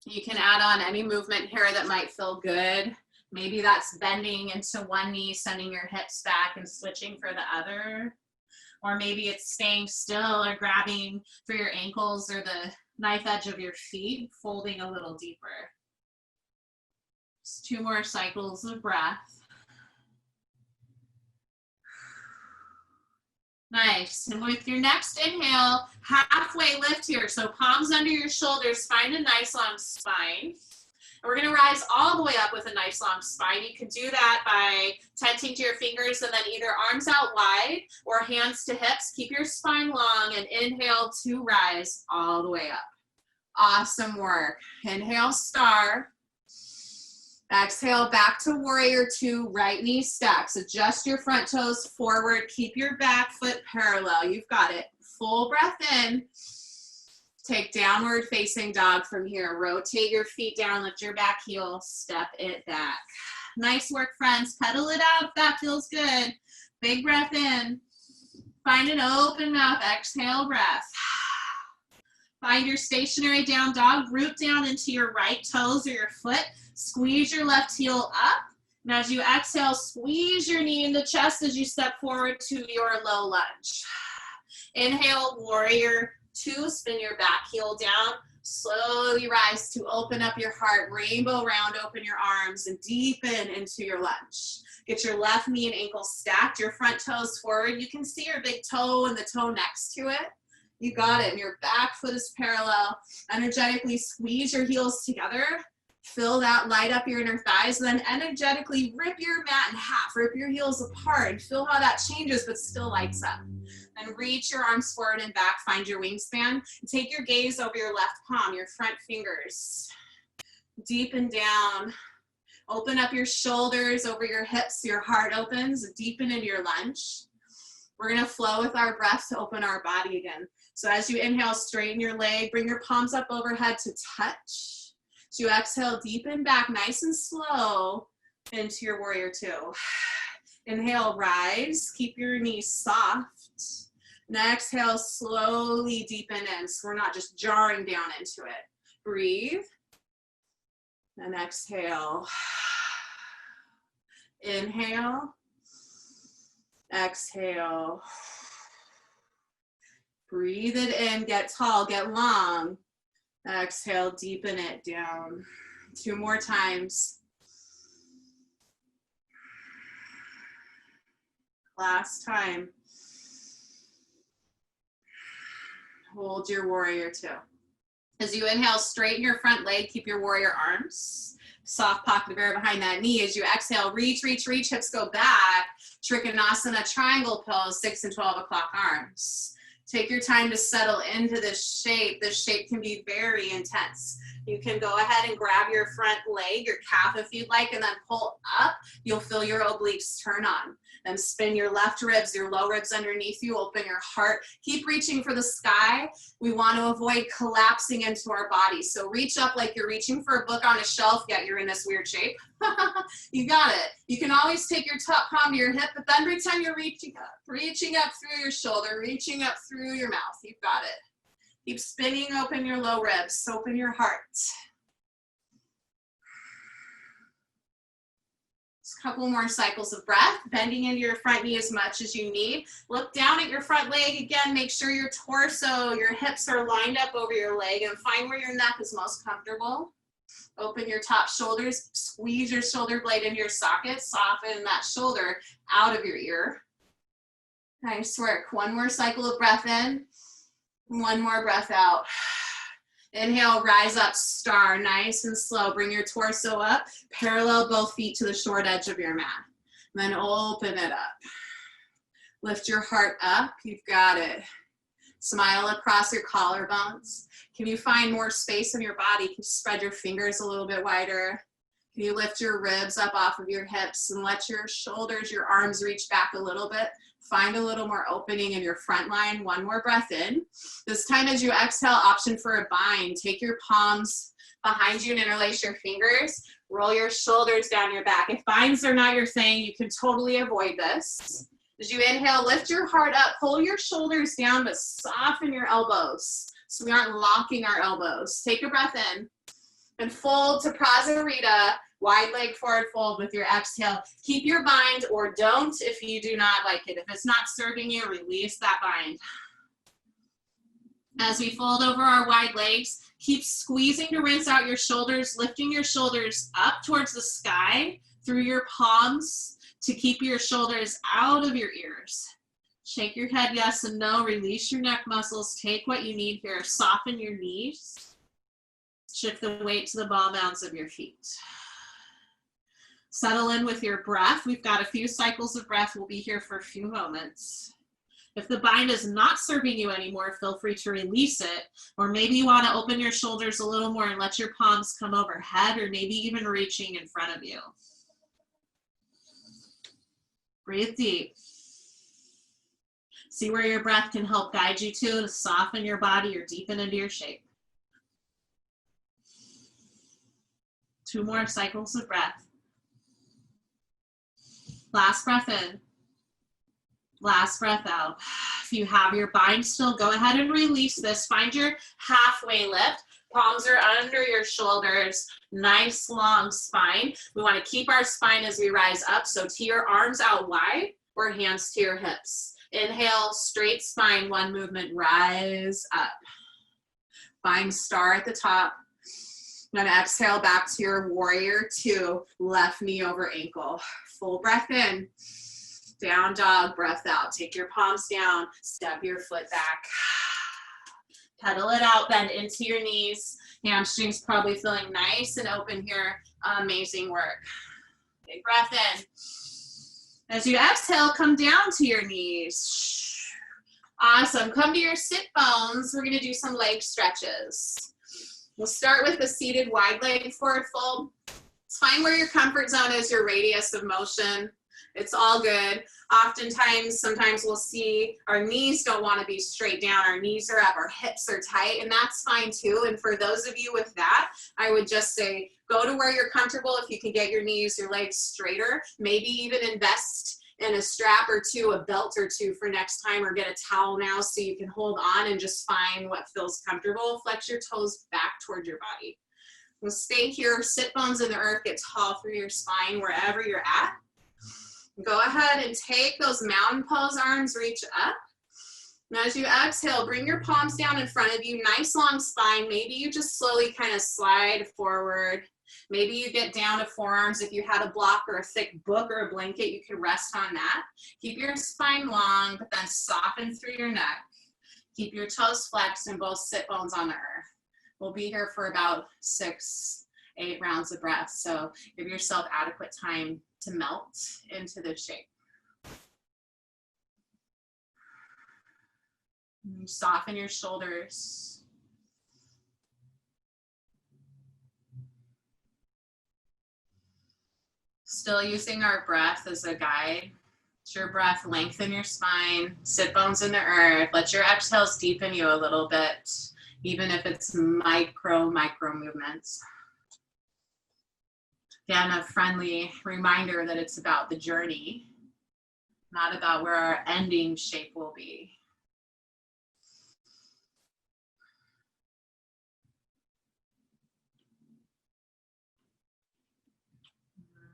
You can add on any movement here that might feel good. Maybe that's bending into one knee, sending your hips back and switching for the other. Or maybe it's staying still or grabbing for your ankles or the knife edge of your feet, folding a little deeper. Just 2 more cycles of breath. Nice. And with your next inhale, halfway lift here. So palms under your shoulders, find a nice long spine. And we're gonna rise all the way up with a nice long spine. You can do that by tenting to your fingers and then either arms out wide or hands to hips. Keep your spine long and inhale to rise all the way up. Awesome work. Inhale, star. Exhale, back to warrior 2, right knee stacks. Adjust your front toes forward. Keep your back foot parallel. You've got it. Full breath in. Take downward facing dog from here. Rotate your feet down, lift your back heel, step it back. Nice work, friends. Pedal it out if that feels good. Big breath in. Find an open mouth, exhale breath. Find your stationary down dog. Root down into your right toes or your foot. Squeeze your left heel up. And as you exhale, squeeze your knee in the chest as you step forward to your low lunge. Inhale, warrior 2, spin your back heel down. Slowly rise to open up your heart. Rainbow round, open your arms and deepen into your lunge. Get your left knee and ankle stacked, your front toes forward. You can see your big toe and the toe next to it. You got it. And your back foot is parallel. Energetically squeeze your heels together. Feel that light up your inner thighs, then energetically rip your mat in half, rip your heels apart. Feel how that changes, but still lights up. And reach your arms forward and back, find your wingspan. And take your gaze over your left palm, your front fingers. Deepen down. Open up your shoulders over your hips, your heart opens, deepen into your lunge. We're gonna flow with our breath to open our body again. So as you inhale, straighten your leg, bring your palms up overhead to touch. So you exhale, deepen back nice and slow into your warrior 2. Inhale, rise, keep your knees soft. And exhale, slowly deepen in, so we're not just jarring down into it. Breathe. And exhale. Inhale. Exhale. Breathe it in, get tall, get long. Exhale, deepen it down. 2 more times. Last time. Hold your warrior 2. As you inhale, straighten your front leg, keep your warrior arms. Soft pocket bear behind that knee. As you exhale, reach, reach, reach, hips go back. Trikonasana, triangle pose, 6 and 12 o'clock arms. Take your time to settle into this shape. This shape can be very intense. You can go ahead and grab your front leg, your calf if you'd like, and then pull up. You'll feel your obliques turn on. Then spin your left ribs, your low ribs underneath you, open your heart. Keep reaching for the sky. We want to avoid collapsing into our body. So reach up like you're reaching for a book on a shelf, yet you're in this weird shape. You got it. You can always take your top palm to your hip, but then pretend you're reaching up through your shoulder, reaching up through your mouth. You've got it. Keep spinning, open your low ribs, open your heart. Just a couple more cycles of breath, bending into your front knee as much as you need. Look down at your front leg again, make sure your torso, your hips are lined up over your leg, and find where your neck is most comfortable. Open your top shoulders, squeeze your shoulder blade into your socket, soften that shoulder out of your ear. Nice work. 1 more cycle of breath in, 1 more breath out. Inhale, rise up, star, nice and slow. Bring your torso up, parallel both feet to the short edge of your mat. And then open it up. Lift your heart up, you've got it. Smile across your collarbones. Can you find more space in your body? Can you spread your fingers a little bit wider? Can you lift your ribs up off of your hips and let your shoulders, your arms reach back a little bit? Find a little more opening in your front line. 1 more breath in. This time as you exhale, option for a bind. Take your palms behind you and interlace your fingers. Roll your shoulders down your back. If binds are not your thing, you can totally avoid this. As you inhale, lift your heart up, pull your shoulders down, but soften your elbows so we aren't locking our elbows. Take a breath in and fold to Prasarita. Wide leg forward fold with your exhale. Keep your bind or don't if you do not like it. If it's not serving you, release that bind. As we fold over our wide legs, keep squeezing to rinse out your shoulders, lifting your shoulders up towards the sky through your palms to keep your shoulders out of your ears. Shake your head yes and no, release your neck muscles, take what you need here, soften your knees, shift the weight to the ball mounds of your feet. Settle in with your breath. We've got a few cycles of breath. We'll be here for a few moments. If the bind is not serving you anymore, feel free to release it. Or maybe you want to open your shoulders a little more and let your palms come overhead, or maybe even reaching in front of you. Breathe deep. See where your breath can help guide you to soften your body or deepen into your shape. 2 more cycles of breath. Last breath in. Last breath out. If you have your bind still, go ahead and release this. Find your halfway lift. Palms are under your shoulders. Nice long spine. We want to keep our spine as we rise up. So to your arms out wide or hands to your hips. Inhale, straight spine, 1 movement, rise up. Find star at the top. Then exhale back to your warrior 2, left knee over ankle. Full breath in, down dog, breath out. Take your palms down, step your foot back. Pedal it out, bend into your knees. Hamstrings probably feeling nice and open here. Amazing work. Big breath in. As you exhale, come down to your knees. Awesome. Come to your sit bones. We're going to do some leg stretches. We'll start with the seated wide leg forward fold. Find where your comfort zone is, your radius of motion. It's all good. Oftentimes, sometimes we'll see our knees don't want to be straight down. Our knees are up, our hips are tight, and that's fine too. And for those of you with that, I would just say, go to where you're comfortable. If you can get your knees, your legs straighter, maybe even invest in a strap or 2, a belt or 2 for next time, or get a towel now so you can hold on and just find what feels comfortable. Flex your toes back toward your body. We'll stay here, sit bones in the earth, get tall through your spine wherever you're at. Go ahead and take those mountain pose arms, reach up. And as you exhale, bring your palms down in front of you, nice long spine. Maybe you just slowly kind of slide forward. Maybe you get down to forearms. If you had a block or a thick book or a blanket, you can rest on that. Keep your spine long, but then soften through your neck. Keep your toes flexed and both sit bones on the earth. We'll be here for about 6-8 rounds of breath. So give yourself adequate time to melt into the shape. And soften your shoulders. Still using our breath as a guide. Let your breath lengthen your spine, sit bones in the earth. Let your exhales deepen you a little bit, even if it's micro movements. Again, a friendly reminder that it's about the journey, not about where our ending shape will be.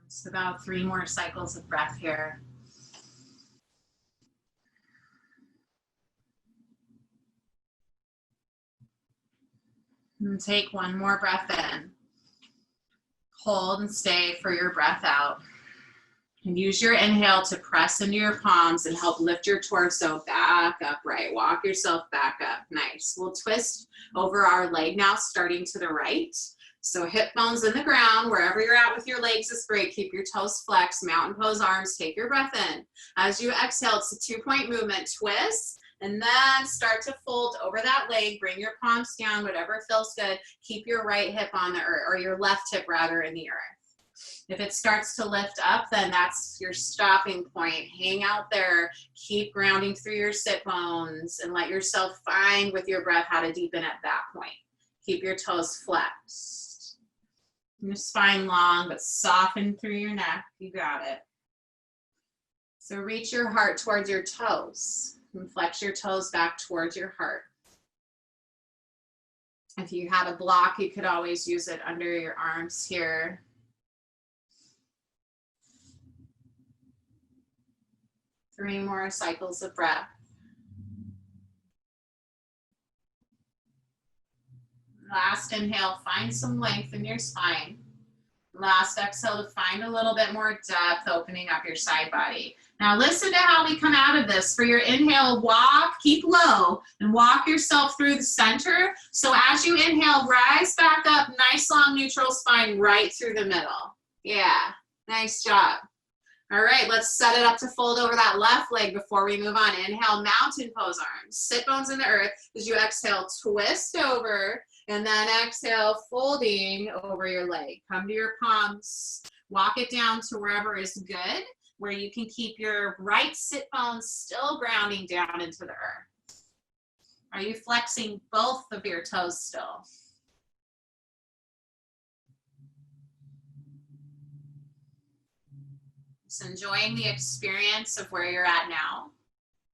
It's about 3 more cycles of breath here. And take 1 more breath in. Hold and stay for your breath out. And use your inhale to press into your palms and help lift your torso back upright. Walk yourself back up. Nice. We'll twist over our leg now, starting to the right. So hip bones in the ground, wherever you're at with your legs is great. Keep your toes flexed, mountain pose arms, take your breath in. As you exhale, it's a 2-point movement, twist, and then start to fold over that leg, bring your palms down, whatever feels good. Keep your right hip on the earth, or your left hip rather, in the earth. If it starts to lift up, then that's your stopping point. Hang out there, keep grounding through your sit bones, and let yourself find with your breath how to deepen at that point. Keep your toes flexed. Your spine long, but soften through your neck. You got it. So reach your heart towards your toes and flex your toes back towards your heart. If you had a block, you could always use it under your arms here. Three more cycles of breath. Last inhale, find some length in your spine. Last exhale to find a little bit more depth, opening up your side body. Now listen to how we come out of this. For your inhale, walk, keep low, and walk yourself through the center. So as you inhale, rise back up, nice long neutral spine right through the middle. Yeah, nice job. All right, let's set it up to fold over that left leg before we move on. Inhale, mountain pose arms. Sit bones in the earth. As you exhale, twist over. And then exhale, folding over your leg. Come to your palms. Walk it down to wherever is good, where you can keep your right sit bones still grounding down into the earth. Are you flexing both of your toes still? Just enjoying the experience of where you're at now.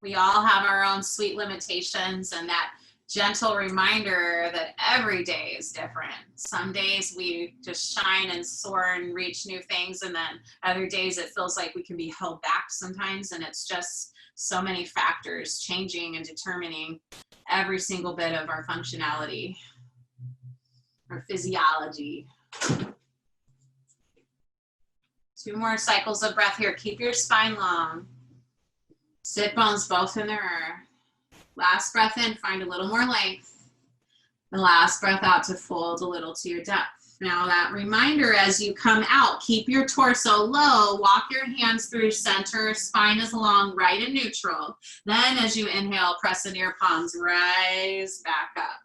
We all have our own sweet limitations, and that gentle reminder that every day is different. Some days we just shine and soar and reach new things, and then other days it feels like we can be held back sometimes, and it's just so many factors changing and determining every single bit of our functionality, our physiology. 2 more cycles of breath here. Keep your spine long. Sit bones both in the earth. Last breath in, find a little more length. The last breath out to fold a little to your depth. Now that reminder, as you come out, keep your torso low, walk your hands through center, spine is long, right and neutral. Then as you inhale, press into your palms, rise back up.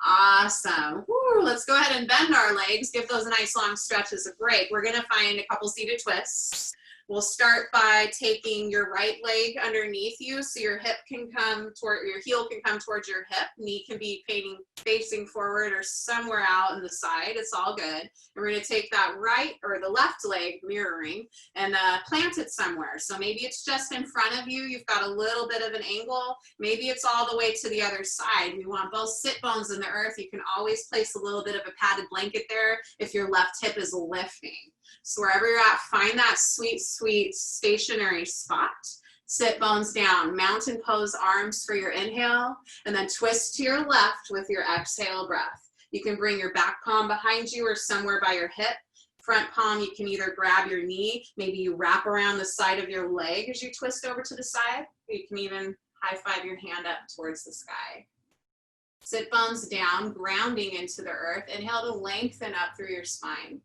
Awesome. Woo, let's go ahead and bend our legs, give those a nice long stretch as a break. We're gonna find a couple seated twists. We'll start by taking your right leg underneath you so your hip can come toward, your heel can come towards your hip. Knee can be facing forward or somewhere out in the side. It's all good. And we're going to take that right or the left leg mirroring and plant it somewhere. So maybe it's just in front of you. You've got a little bit of an angle. Maybe it's all the way to the other side. We want both sit bones in the earth. You can always place a little bit of a padded blanket there if your left hip is lifting. So wherever you're at, find that sweet, sweet stationary spot. Sit bones down, mountain pose, arms for your inhale, and then twist to your left with your exhale breath. You can bring your back palm behind you or somewhere by your hip. Front palm, you can either grab your knee, maybe you wrap around the side of your leg as you twist over to the side. You can even high five your hand up towards the sky. Sit bones down, grounding into the earth. Inhale to lengthen up through your spine.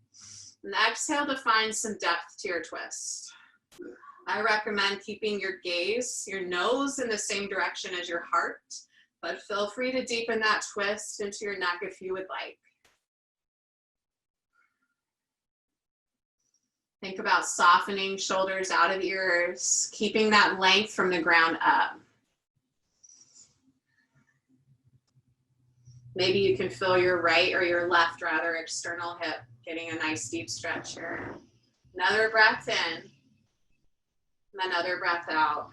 And exhale to find some depth to your twist. I recommend keeping your gaze, your nose in the same direction as your heart, but feel free to deepen that twist into your neck if you would like. Think about softening shoulders out of ears, keeping that length from the ground up. Maybe you can feel your right or your left, rather, external hip, getting a nice deep stretch here. Another breath in, and another breath out.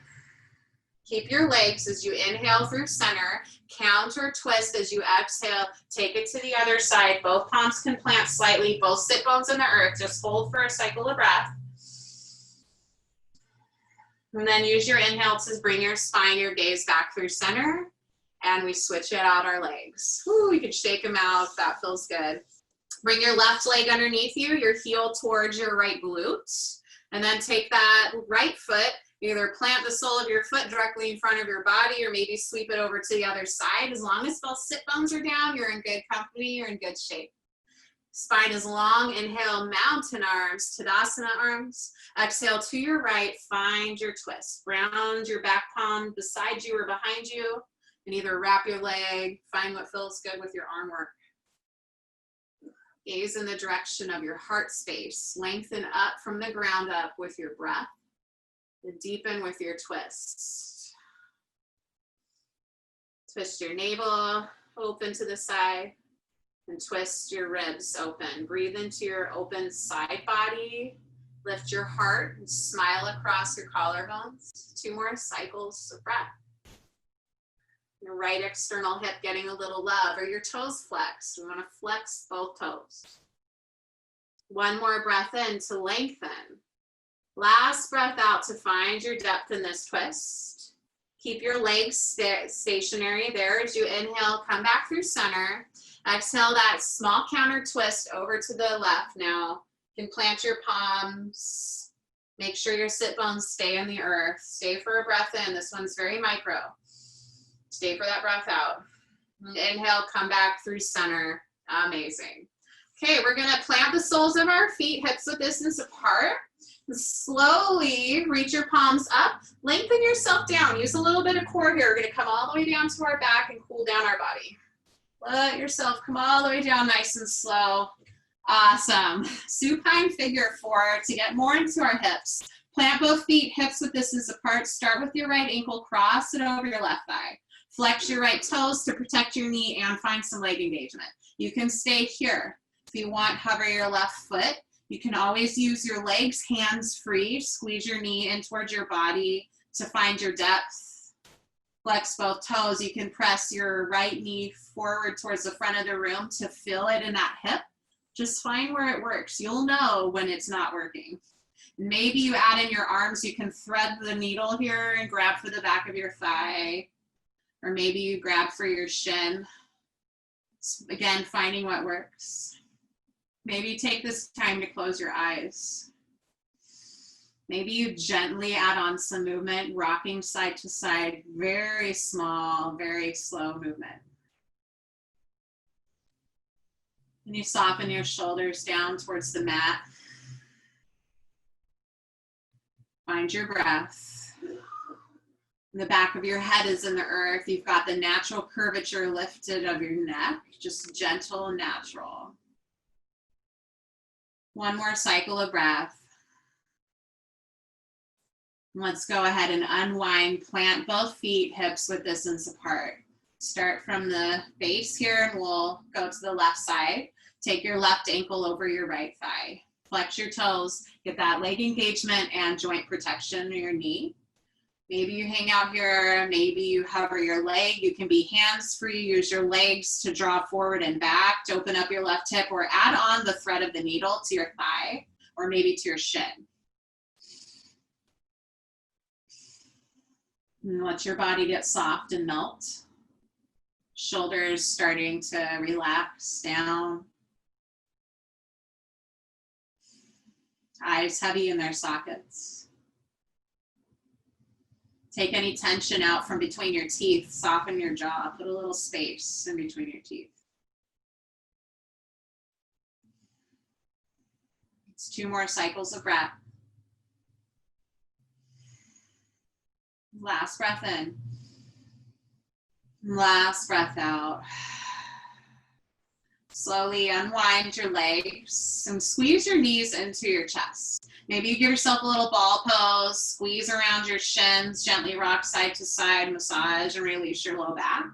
Keep your legs as you inhale through center, counter twist as you exhale, take it to the other side. Both palms can plant slightly, both sit bones in the earth. Just hold for a cycle of breath. And then use your inhale to bring your spine, your gaze back through center. And we switch it out our legs. Woo, you can shake them out if that feels good. Bring your left leg underneath you, your heel towards your right glute. And then take that right foot, either plant the sole of your foot directly in front of your body or maybe sweep it over to the other side. As long as both sit bones are down, you're in good company, you're in good shape. Spine is long. Inhale, mountain arms, Tadasana arms. Exhale to your right, find your twist. Round your back palm beside you or behind you, and either wrap your leg, find what feels good with your arm work. Gaze in the direction of your heart space. Lengthen up from the ground up with your breath. And deepen with your twist. Twist your navel open to the side and twist your ribs open. Breathe into your open side body. Lift your heart and smile across your collarbones. 2 more cycles of breath. Your right external hip getting a little love, or your toes flexed. We want to flex both toes. 1 more breath in to lengthen. Last breath out to find your depth in this twist. Keep your legs stationary there as you inhale, come back through center. Exhale that small counter twist over to the left now. You can plant your palms. Make sure your sit bones stay in the earth. Stay for a breath in. This one's very micro. Stay for that breath out. Inhale, come back through center. Amazing. Okay, we're gonna plant the soles of our feet, hips width distance apart. Slowly reach your palms up, lengthen yourself down. Use a little bit of core here. We're gonna come all the way down to our back and cool down our body. Let yourself come all the way down nice and slow. Awesome. Supine figure 4 to get more into our hips. Plant both feet, hips width distance apart. Start with your right ankle, cross it over your left thigh. Flex your right toes to protect your knee and find some leg engagement. You can stay here. If you want, hover your left foot. You can always use your legs, hands free. Squeeze your knee in towards your body to find your depth. Flex both toes. You can press your right knee forward towards the front of the room to feel it in that hip. Just find where it works. You'll know when it's not working. Maybe you add in your arms. You can thread the needle here and grab for the back of your thigh. Or maybe you grab for your shin. Again, finding what works. Maybe take this time to close your eyes. Maybe you gently add on some movement, rocking side to side, very small, very slow movement. And you soften your shoulders down towards the mat. Find your breath. The back of your head is in the earth. You've got the natural curvature lifted of your neck, just gentle and natural. 1 more cycle of breath. Let's go ahead and unwind. Plant both feet, hips width distance apart. Start from the base here and we'll go to the left side. Take your left ankle over your right thigh. Flex your toes, get that leg engagement and joint protection in your knee. Maybe you hang out here, maybe you hover your leg. You can be hands-free, use your legs to draw forward and back to open up your left hip or add on the thread of the needle to your thigh. or maybe to your shin. And let your body get soft and melt. Shoulders starting to relax down. Eyes heavy in their sockets. Take any tension out from between your teeth. Soften your jaw. Put a little space in between your teeth. It's 2 more cycles of breath. Last breath in. Last breath out. Slowly unwind your legs and squeeze your knees into your chest. Maybe you give yourself a little ball pose, squeeze around your shins, gently rock side to side, massage and release your low back.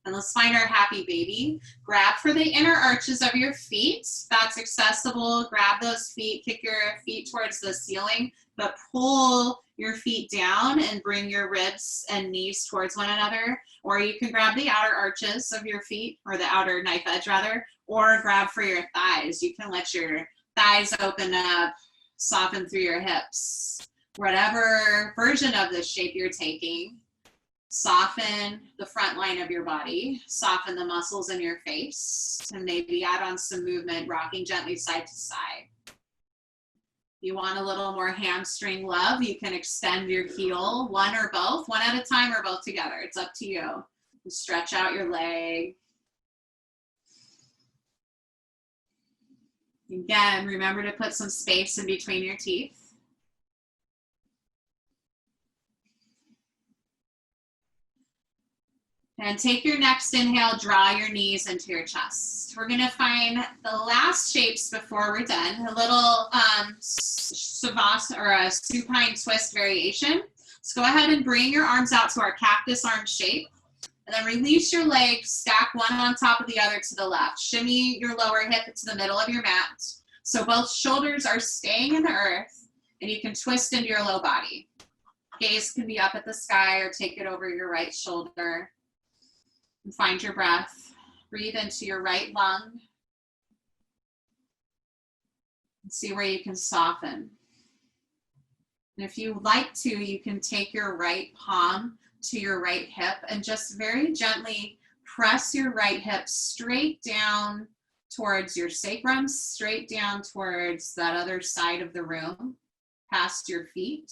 And let's find our happy baby. Grab for the inner arches of your feet. That's accessible. Grab those feet, kick your feet towards the ceiling, but pull your feet down and bring your ribs and knees towards one another. Or you can grab the outer arches of your feet, or the outer knife edge rather, or grab for your thighs. You can let your thighs open up, soften through your hips. Whatever version of this shape you're taking, soften the front line of your body, soften the muscles in your face, and maybe add on some movement, rocking gently side to side. If you want a little more hamstring love, you can extend your heel, one or both, one at a time or both together. It's up to you. Stretch out your leg. Again, remember to put some space in between your teeth. And take your next inhale, draw your knees into your chest. We're gonna find the last shapes before we're done, a little savasana or a supine twist variation. So go ahead and bring your arms out to our cactus arm shape, and then release your legs, stack one on top of the other to the left. Shimmy your lower hip to the middle of your mat. So both shoulders are staying in the earth, and you can twist into your low body. Gaze can be up at the sky or take it over your right shoulder. And find your breath. Breathe into your right lung. And see where you can soften. And if you like to, you can take your right palm to your right hip and just very gently press your right hip straight down towards your sacrum, straight down towards that other side of the room, past your feet.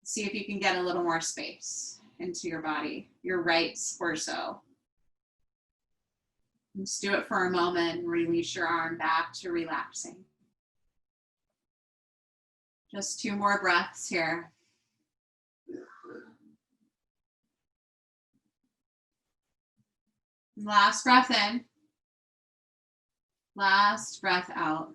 See if you can get a little more space into your body, your right torso. Just do it for a moment and release your arm back to relaxing. Just 2 more breaths here. Last breath in. Last breath out.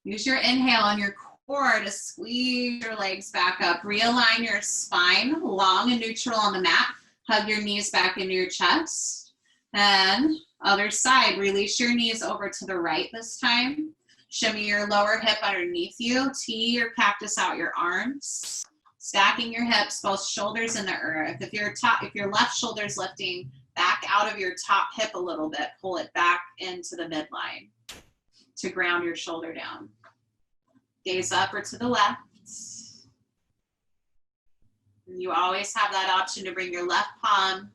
Use your inhale and your core to squeeze your legs back up. Realign your spine, long and neutral on the mat. Hug your knees back into your chest. And other side, release your knees over to the right this time. Shimmy your lower hip underneath you. Tee your cactus out your arms. Stacking your hips, both shoulders in the earth. If your left shoulder's lifting, back out of your top hip a little bit. Pull it back into the midline to ground your shoulder down. Gaze up or to the left. And you always have that option to bring your left palm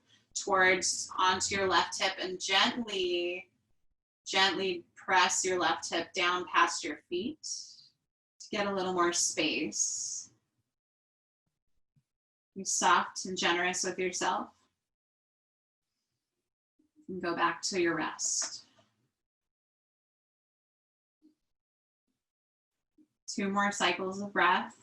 onto your left hip and gently press your left hip down past your feet to get a little more space. Be soft and generous with yourself. And go back to your rest. 2 more cycles of breath.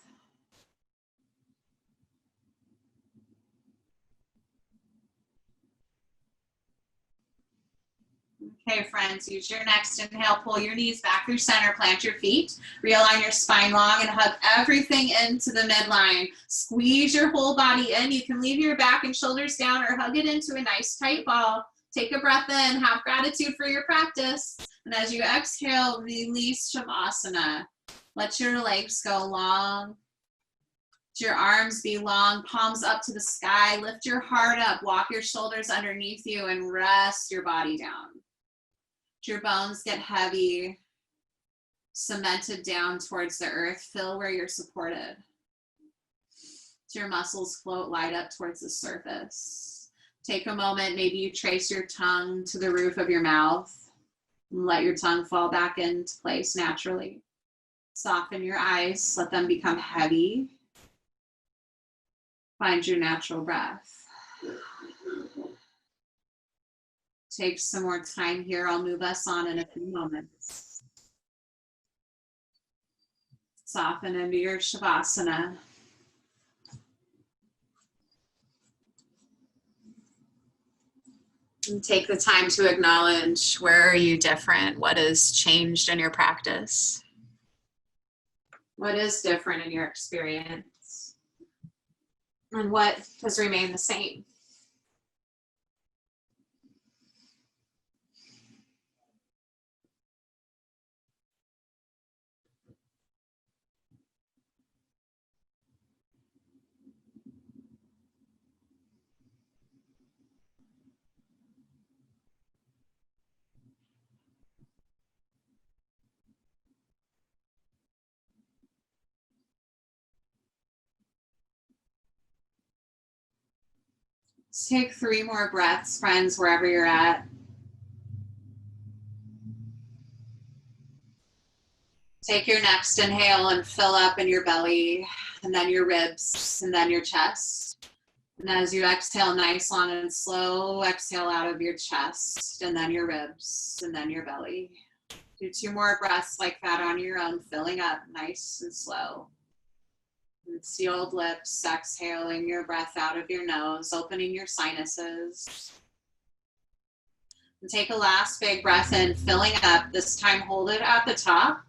Okay, friends, use your next inhale. Pull your knees back through center, plant your feet. Realign your spine long and hug everything into the midline. Squeeze your whole body in. You can leave your back and shoulders down or hug it into a nice tight ball. Take a breath in, have gratitude for your practice. And as you exhale, release Shavasana. Let your legs go long. Let your arms be long, palms up to the sky. Lift your heart up, walk your shoulders underneath you and rest your body down. Let your bones get heavy. cemented down towards the earth. Feel where you're supported. So your muscles float light up towards the surface. Take a moment, maybe you trace your tongue to the roof of your mouth and let your tongue fall back into place naturally. Soften your eyes, let them become heavy. Find your natural breath. Take some more time here. I'll move us on in a few moments. Soften into your Shavasana. And take the time to acknowledge, where are you different? What has changed in your practice? What is different in your experience? And what has remained the same? Let's take 3 more breaths, friends, wherever you're at. Take your next inhale and fill up in your belly, and then your ribs, and then your chest. And as you exhale, nice, long, and slow, exhale out of your chest, and then your ribs, and then your belly. Do 2 more breaths like that on your own, filling up nice and slow. And sealed lips, exhaling your breath out of your nose, opening your sinuses. And take a last big breath in, filling up. This time, hold it at the top.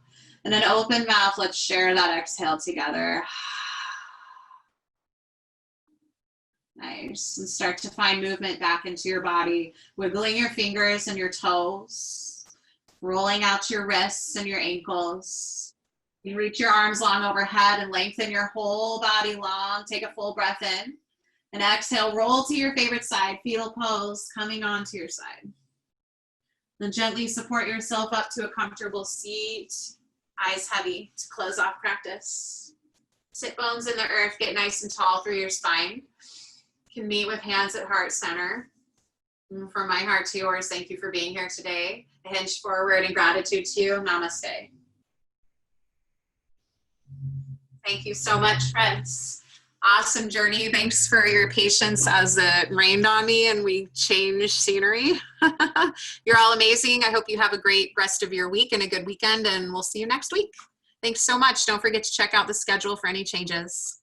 And then open mouth, let's share that exhale together. Nice. And start to find movement back into your body, wiggling your fingers and your toes, rolling out your wrists and your ankles. You reach your arms long overhead and lengthen your whole body long. Take a full breath in. And exhale, roll to your favorite side, fetal pose, coming onto your side. Then gently support yourself up to a comfortable seat. Eyes heavy to close off practice. Sit bones in the earth, get nice and tall through your spine. You can meet with hands at heart center. And from my heart to yours, thank you for being here today. A hinge forward in gratitude to you. Namaste. Thank you so much, friends. Awesome journey. Thanks for your patience as it rained on me and we changed scenery. You're all amazing. I hope you have a great rest of your week and a good weekend, and we'll see you next week. Thanks so much. Don't forget to check out the schedule for any changes.